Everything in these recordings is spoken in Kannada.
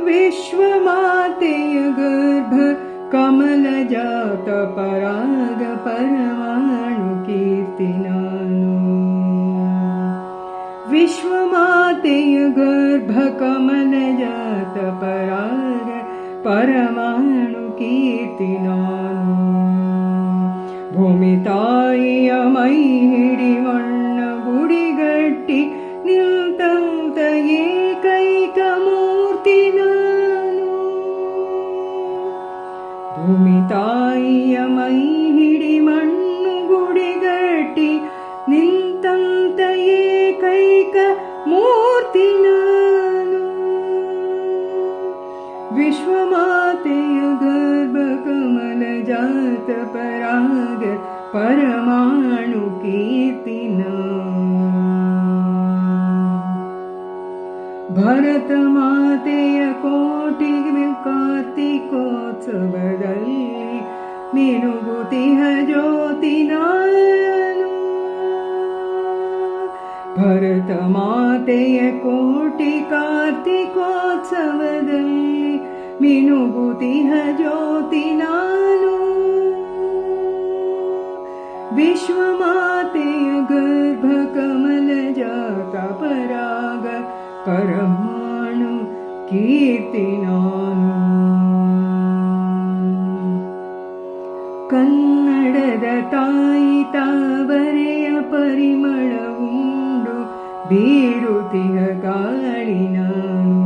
ವಿಶ್ವಮಾತೆಯ ಗರ್ಭ ಕಮಲ ಜಾತ ಪರಾಗ ಪರಮಾಣು ಕೀರ್ತಿ ನಾನು. ವಿಶ್ವಮಾತೆಯ ಗರ್ಭ ಕಮಲ ಜಾತ ಪರಾಗ ಪರಮಾಣು ಕೀರ್ತಿ ನಾನು. ಭೂಮಿ ತಾಯಿಯ ಮೈ ಹಿಡಿ ಮಣ್ಣ ಗುಡಿಗಟ್ಟಿ ನಿಲ್ತಂತ ಏಕೈಕ ಮೂರ್ತಿ ನಾನು. ಭೂಮಿ ತಾಯಿಯ ಮೈ ಹಿಡಿ ಮಣ್ಣು ಗುಡಿಗಟ್ಟಿ ನಿಂತಂತ ಏಕೈಕ ಮೂರ್ತಿ ನಾನು. ವಿಶ್ವಮಾತೆಯ ಗರ್ಭ ಕಮಲ ಜಾತ ಪರಾಗ ಪರಮಾಣು ಕೀರ್ತಿ ನಾನು. ಭರತ ಮಾತೆಯ ಕೋಟಿ ಕಾರ್ತಿಕೋತ್ಸವದಲ್ಲಿ ಮಿನುಗುತಿಹ ಜ್ಯೋತಿ ನಾನು. ಭರತ ಮಾತೆಯ ಕೋಟಿ ಕಾರ್ತಿಕೋತ್ಸವದಲ್ಲಿ ಮಿನುಗುತಿಹ ಜ್ಯೋತಿ ನಾನು. ವಿಶ್ವಮಾತೆಯ ಗರ್ಭ ಕಮಲ ಜಾತ ಪರಾಗ ಪರಮಾಣು ಕೀರ್ತಿ ನಾನು. ಕನ್ನಡದ ತಾಯಿ ತಾವರೆಯ ಪರಿಮಳವುಂಡು ಬೀರುತಿಹ ಗಾಳಿ ನಾನು.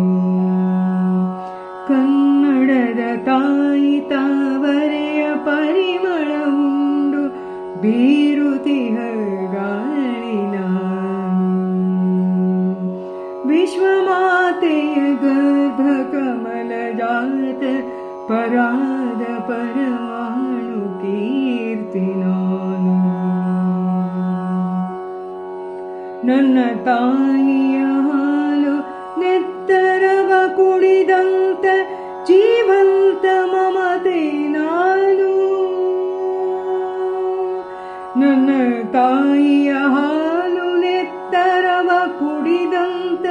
ಕನ್ನಡದ ತಾಯಿ ತಾವರೆಯ ಪರಿಮಳವುಂಡು ಬೀರುತಿಹ ಗಾಳಿ ನಾನು. ವಿಶ್ವಮಾತೆಯ ಗರ್ಭ ಕಮಲ ಜಾತ ಪರಾಗ ಪರಮಾಣು ಕೀರ್ತಿ ನಾನು. ನನ್ನ ತಾಯಿಯ ಹಾಲು ನೆತ್ತರವ ಕುಡಿದಂತ ಜೀವಂತ ಮಮತೆ ನಾನು. ನನ್ನ ತಾಯಿಯ ಹಾಲು ನೆತ್ತರವ ಕುಡಿದಂತ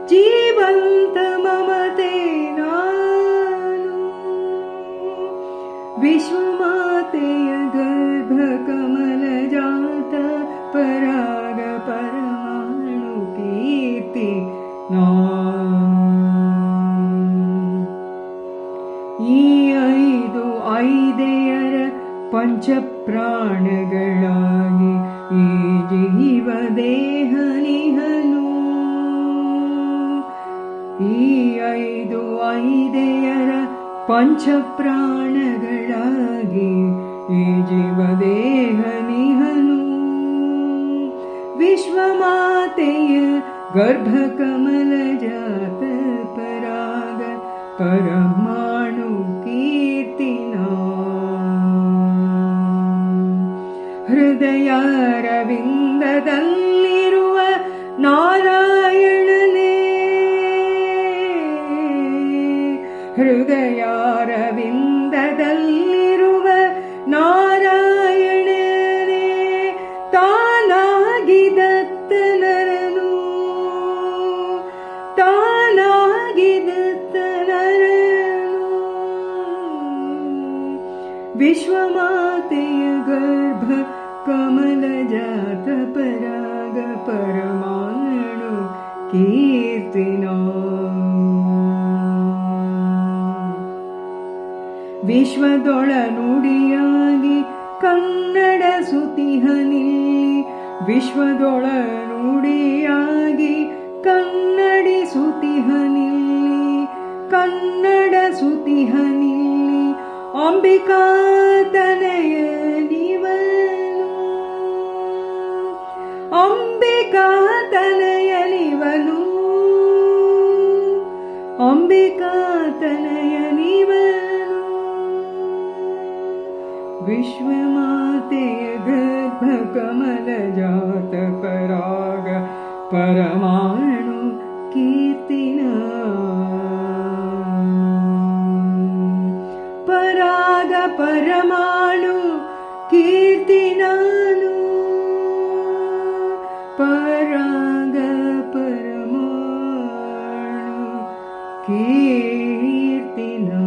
ಜೀವಂತ ಮಮತೆ ನಾನು. ವಿಶ್ವಮಾತೆಯ ಗರ್ಭ ಕಮಲ ಜಾತ ಪರಾಗ ಪರಮಾಣು ಕೀರ್ತಿ ನಾನು. ಈ ಐದೆಯರ ಪಂಚಪ್ರಾಣಗಳಾಗಿ ಈ ಜೀವ ದೇಹ ನಿಹನು. ಈ ಐದೆಯರ ಪಂಚಪ್ರಾಣಗಳಾಗಿ ಈ ಜೀವ ದೇಹ ನಿಹನು. ವಿಶ್ವಮಾತೆಯ ಗರ್ಭ ಕಮಲ ಜಾತ ಪರಾಗ ಪರಮಾಣು ಕೀರ್ತಿ ನಾನು. ಹೃದಯಾರವಿಂದದಲ್ಲಿರುವ ನಾರಾಯಣನೇ. ಹೃದಯಾರವಿಂದದಲ್ಲಿರುವ ನಾರಾಯಣನೇ ತಾನಾಗಿದತ್ತ ನರನು. ತಾನಾಗಿದತ್ತ ನರನು. ವಿಶ್ವಮಾತೆಯ ಗರ್ಭ ಕಮಲ ಜಾತ ಪರಾಗ ಪರಮಾಣು ಕೀರ್ತಿ ನಾನು. ವಿಶ್ವದೊಳ ನುಡಿಯಾಗಿ ಕನ್ನಡ ಸುತಿಹನಿಲ್ಲಿ. ವಿಶ್ವದೊಳ ನುಡಿಯಾಗಿ ಕನ್ನಡಿಸುತಿಹನಿಲ್ಲಿ. ಕನ್ನಡ ಸುತಿಹನಿಲ್ಲಿ ಅಂಬಿಕಾ ತನಯ ನಿವನು. ಅಂಬಿಕಾ ತನಯ ನಿವನು. ಅಂಬಿಕಾ ತನಯ ನಿವನು. ವಿಶ್ವಮಾತೆಯ ಗರ್ಭ ಕಮಲ ಜಾತ ಪರಾಗ ಪರಮಾಣು ಕೀರ್ತಿ ಪರಾಗ ಪರಮಾಣು ಕೀರ್ತಿ ನಾನು. ಪರಾಗ ಪರಮಾಣು ಕೀರ್ತಿ ನಾನು.